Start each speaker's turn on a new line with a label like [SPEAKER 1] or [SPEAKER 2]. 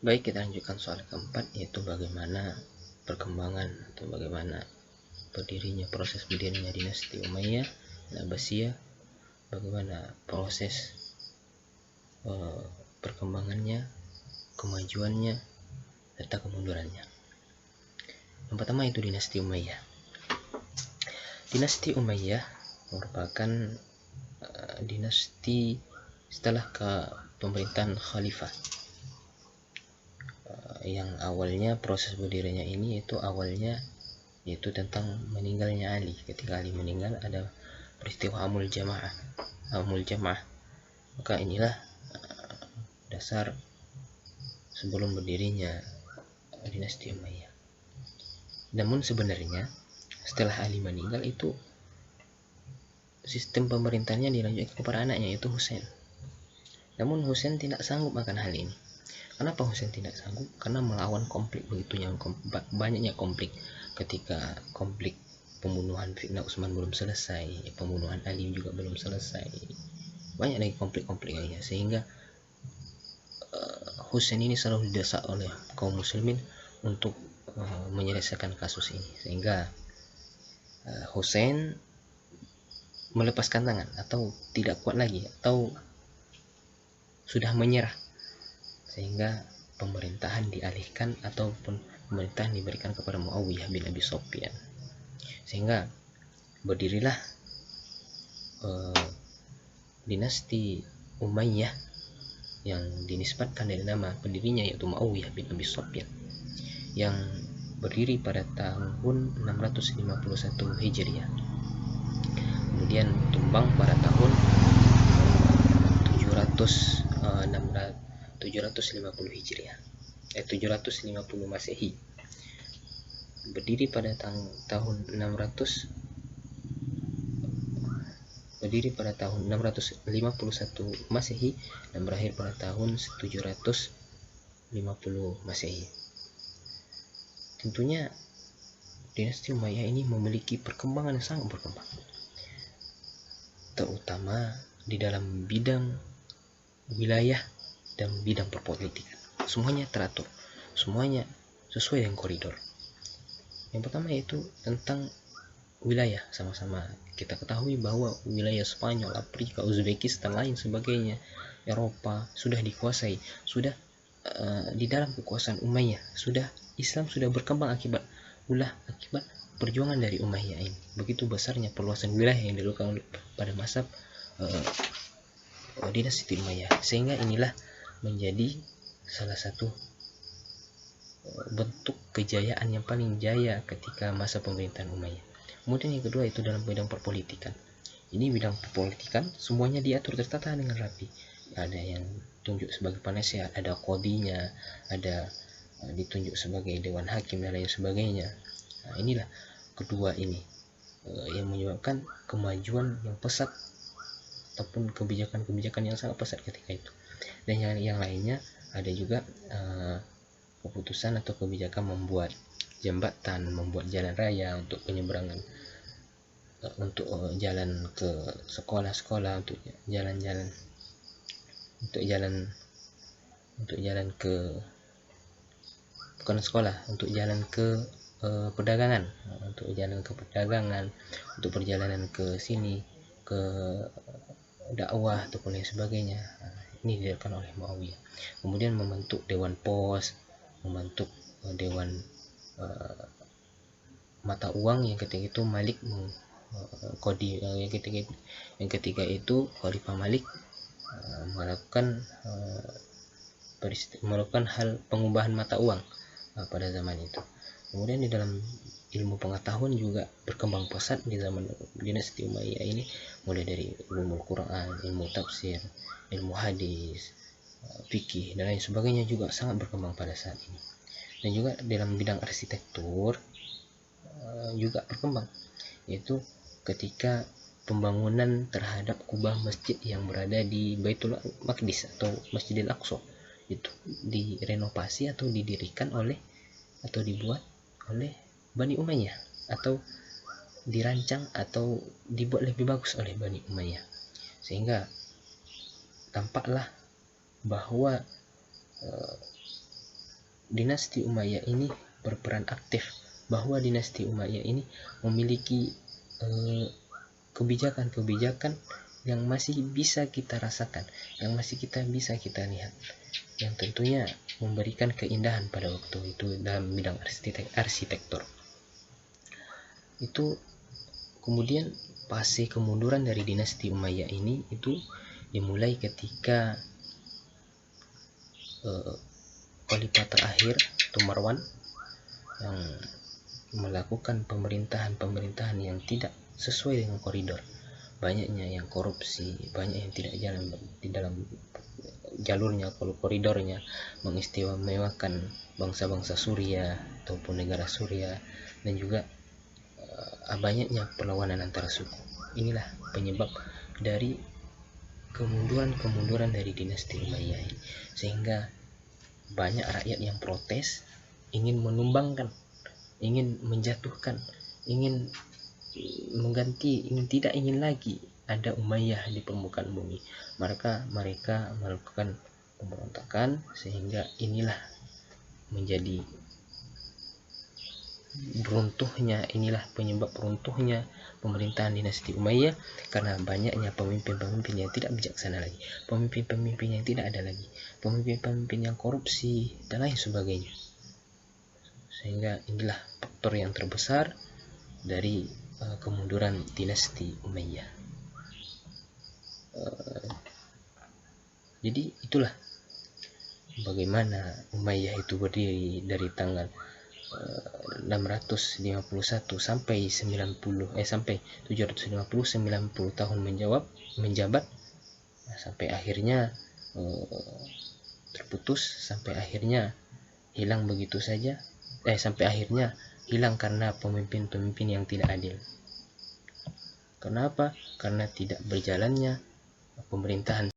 [SPEAKER 1] Baik, kita lanjutkan soal keempat, yaitu bagaimana perkembangan atau bagaimana proses berdirinya dinasti Umayyah dan Abbasiyah, bagaimana proses perkembangannya, kemajuannya, serta kemundurannya. Yang pertama itu dinasti Umayyah. Dinasti Umayyah merupakan dinasti setelah pemerintahan khalifah, yang awalnya proses berdirinya ini yaitu tentang meninggalnya Ali. Ketika Ali meninggal, ada peristiwa Amul Jamaah. Maka inilah dasar sebelum berdirinya dinasti Umayyah. Namun sebenarnya setelah Ali meninggal itu sistem pemerintahnya dilanjutkan kepada anaknya, yaitu Husain. Namun Husain tidak sanggup akan hal ini. Kenapa Husain tidak sanggup? Karena melawan konflik banyaknya konflik. Ketika konflik pembunuhan Fitnah Utsman belum selesai, pembunuhan Ali juga belum selesai, banyak lagi konflik-konflik lainnya, sehingga Husain ini selalu didesak oleh kaum muslimin untuk menyelesaikan kasus ini, sehingga Husain melepaskan tangan atau tidak kuat lagi atau sudah menyerah, sehingga pemerintahan dialihkan ataupun pemerintahan diberikan kepada Muawiyah bin Abi Sufyan, sehingga berdirilah dinasti Umayyah yang dinisbatkan dari nama pendirinya, yaitu Muawiyah bin Abi Sufyan, yang berdiri pada tahun 651 Hijriah, kemudian tumbang pada tahun 750 Hijriah, 750 Masehi. Berdiri pada tahun 651 Masehi dan berakhir pada tahun 750 Masehi. Tentunya dinasti Umayyah ini memiliki perkembangan yang sangat berkembang, terutama di dalam bidang wilayah dan bidang perpolitikan. Semuanya teratur, semuanya sesuai dengan koridor. Yang pertama yaitu tentang wilayah. Sama-sama kita ketahui bahwa wilayah Spanyol, Afrika, Uzbekistan, lain sebagainya, Eropa sudah dikuasai, sudah di dalam kekuasaan Umayyah. Islam sudah berkembang akibat perjuangan dari Umayyah ini. Begitu besarnya perluasan wilayah yang dilakukan pada masa dinasti Umayyah, sehingga inilah menjadi salah satu bentuk kejayaan yang paling jaya ketika masa pemerintahan Umayyah. Kemudian yang kedua itu dalam bidang perpolitikan. Ini bidang perpolitikan semuanya diatur tertata dengan rapi. Ada yang tunjuk sebagai penasehat, ada qadhinya, ada ditunjuk sebagai dewan hakim dan lain sebagainya. Nah, inilah kedua ini yang menyebabkan kemajuan yang pesat ataupun kebijakan-kebijakan yang sangat pesat ketika itu. Dan yang lainnya ada juga keputusan atau kebijakan membuat jembatan, membuat jalan raya untuk penyeberangan, untuk jalan ke sekolah-sekolah, untuk jalan-jalan, untuk jalan ke bukan sekolah, untuk jalan ke perdagangan, untuk perjalanan ke sini, ke dakwah ataupun lain sebagainya. Ini dilakukan oleh Muawiyah. Kemudian membentuk dewan pos, membentuk dewan mata uang yang ketika itu Malik Qadhi, yang ketika itu Khalifah Malik melakukan hal pengubahan mata uang pada zaman itu. Kemudian di dalam ilmu pengetahuan juga berkembang pesat di zaman dinasti Umayyah ini, mulai dari ilmu Quran, ilmu tafsir, ilmu hadis, fikih dan lain sebagainya juga sangat berkembang pada saat ini. Dan juga dalam bidang arsitektur juga berkembang, yaitu ketika pembangunan terhadap kubah masjid yang berada di Baitul Maqdis atau Masjidil Aqsa itu direnovasi atau didirikan oleh atau dibuat oleh Bani Umayyah, atau dirancang atau dibuat lebih bagus oleh Bani Umayyah, sehingga tampaklah bahwa dinasti Umayyah ini berperan aktif, bahwa dinasti Umayyah ini memiliki kebijakan-kebijakan yang masih bisa kita rasakan, yang masih bisa kita lihat, yang tentunya memberikan keindahan pada waktu itu dalam bidang arsitektur. Itu kemudian fase kemunduran dari dinasti Umayyah ini itu dimulai ketika khalifah terakhir Marwan yang melakukan pemerintahan yang tidak sesuai dengan koridor. Banyaknya yang korupsi, banyak yang tidak jalan di dalam jalurnya, koridornya, mengistimewakan bangsa-bangsa Suriah ataupun negara Suriah, dan juga banyaknya perlawanan antara suku. Inilah penyebab dari kemunduran dari dinasti Umayyah, sehingga banyak rakyat yang protes, ingin menumbangkan, ingin menjatuhkan, ingin mengganti, tidak ingin lagi ada Umayyah di permukaan bumi. Mereka melakukan pemberontakan, sehingga inilah menjadi penyebab runtuhnya pemerintahan dinasti Umayyah, karena banyaknya pemimpin-pemimpin yang tidak bijaksana lagi, pemimpin-pemimpin yang tidak ada lagi, pemimpin-pemimpin yang korupsi dan lain sebagainya. Sehingga inilah faktor yang terbesar dari kemunduran dinasti Umayyah. Jadi itulah bagaimana Umayyah itu berdiri dari tanggal 651 sampai 750 90 tahun menjabat, sampai akhirnya terputus, sampai akhirnya hilang begitu saja, sampai akhirnya hilang karena pemimpin-pemimpin yang tidak adil. Kenapa? Karena tidak berjalannya pemerintahan